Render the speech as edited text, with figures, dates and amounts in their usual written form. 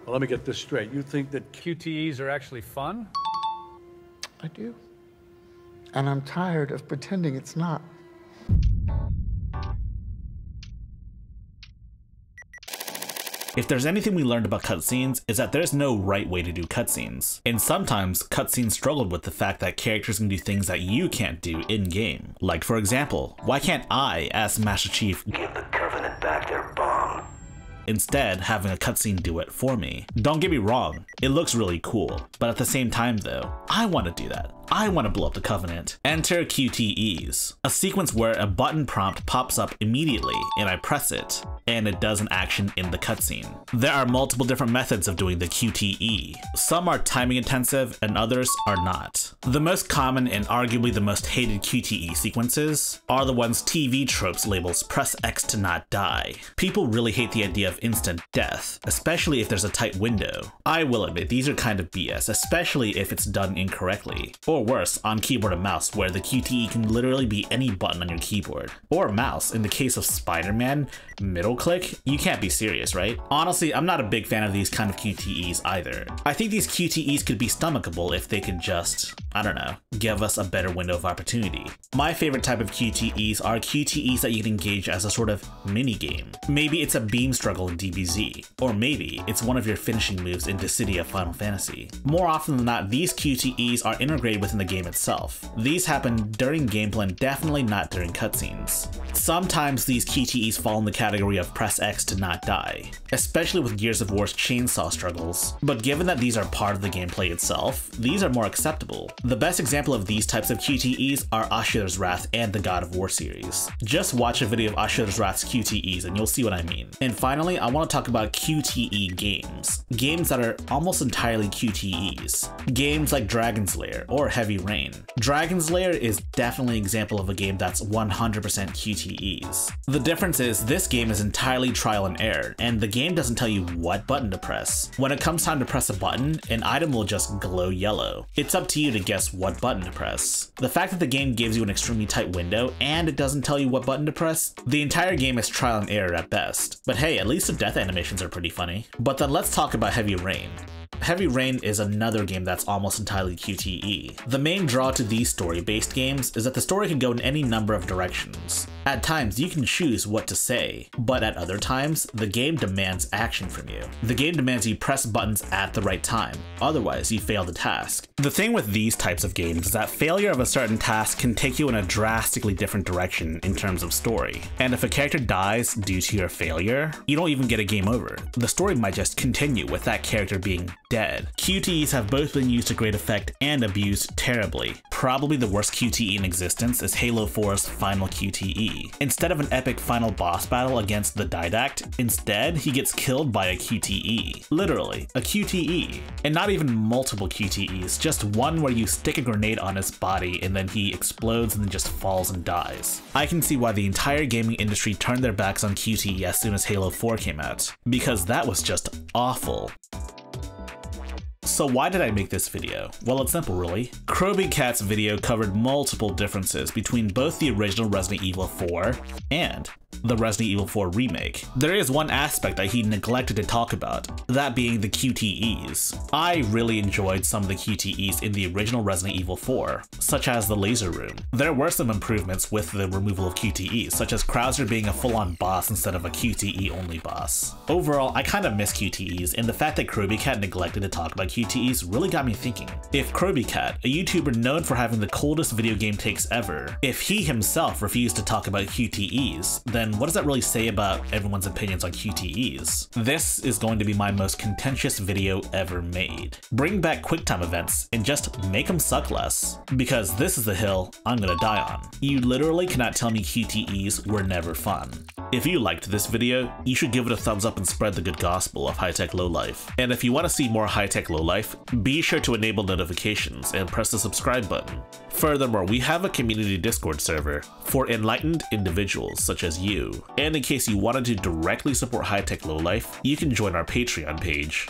Well, let me get this straight. You think that QTEs are actually fun? I do. And I'm tired of pretending it's not. If there's anything we learned about cutscenes, is that there's no right way to do cutscenes. And sometimes, cutscenes struggled with the fact that characters can do things that you can't do in-game. Like for example, why can't I, as Master Chief, give the Covenant back their bomb? Instead having a cutscene do it for me? Don't get me wrong, it looks really cool, but at the same time though, I want to do that. I want to blow up the Covenant. Enter QTEs, a sequence where a button prompt pops up immediately and I press it, and it does an action in the cutscene. There are multiple different methods of doing the QTE. Some are timing intensive and others are not. The most common and arguably the most hated QTE sequences are the ones TV tropes labels press X to not die. People really hate the idea of instant death, especially if there's a tight window. I will admit these are kind of BS, especially if it's done incorrectly. Or worse, on keyboard and mouse, where the QTE can literally be any button on your keyboard. Or mouse, in the case of Spider-Man, middle click? You can't be serious, right? Honestly, I'm not a big fan of these kind of QTEs either. I think these QTEs could be stomachable if they could just, I don't know, give us a better window of opportunity. My favorite type of QTEs are QTEs that you can engage as a sort of mini-game. Maybe it's a beam struggle in DBZ, or maybe it's one of your finishing moves in Dissidia Final Fantasy. More often than not, these QTEs are integrated within the game itself. These happen during gameplay and definitely not during cutscenes. Sometimes these QTEs fall in the category of press X to not die, especially with Gears of War's chainsaw struggles, but given that these are part of the gameplay itself, these are more acceptable. The best example of these types of QTEs are Ashura's Wrath and the God of War series. Just watch a video of Ashura's Wrath's QTEs and you'll see what I mean. And finally, I want to talk about QTE games. Games that are almost entirely QTEs. Games like Dragon's Lair or Heavy Rain. Dragon's Lair is definitely an example of a game that's 100% QTEs. The difference is this game is entirely trial and error, and the game doesn't tell you what button to press. When it comes time to press a button, an item will just glow yellow. It's up to you to guess what button to press. The fact that the game gives you an extremely tight window and it doesn't tell you what button to press, the entire game is trial and error at best. But hey, at least the death animations are pretty funny. But then let's talk about Heavy Rain. Heavy Rain is another game that's almost entirely QTE. The main draw to these story-based games is that the story can go in any number of directions. At times, you can choose what to say, but at other times, the game demands action from you. The game demands you press buttons at the right time, otherwise you fail the task. The thing with these types of games is that failure of a certain task can take you in a drastically different direction in terms of story. And if a character dies due to your failure, you don't even get a game over. The story might just continue with that character being dead. QTEs have both been used to great effect and abused terribly. Probably the worst QTE in existence is Halo 4's final QTE. Instead of an epic final boss battle against the Didact, instead he gets killed by a QTE. Literally, a QTE. And not even multiple QTEs, just one where you stick a grenade on his body and then he explodes and then just falls and dies. I can see why the entire gaming industry turned their backs on QTE as soon as Halo 4 came out, because that was just awful. So why did I make this video? Well, it's simple really. Kroby Cat's video covered multiple differences between both the original Resident Evil 4 and the Resident Evil 4 remake. There is one aspect that he neglected to talk about, that being the QTEs. I really enjoyed some of the QTEs in the original Resident Evil 4, such as the laser room. There were some improvements with the removal of QTEs, such as Krauser being a full-on boss instead of a QTE only boss. Overall, I kind of miss QTEs, and the fact that Kroby Cat neglected to talk about QTEs really got me thinking. If Kroby Cat, a YouTuber known for having the coldest video game takes ever, if he himself refused to talk about QTEs, then what does that really say about everyone's opinions on QTEs? This is going to be my most contentious video ever made. Bring back QuickTime events and just make them suck less, because this is the hill I'm gonna die on. You literally cannot tell me QTEs were never fun. If you liked this video, you should give it a thumbs up and spread the good gospel of high-tech lowlife. And if you want to see more high-tech lowlife, be sure to enable notifications and press the subscribe button. Furthermore, we have a community Discord server for enlightened individuals such as you. And in case you wanted to directly support high-tech lowlife, you can join our Patreon page.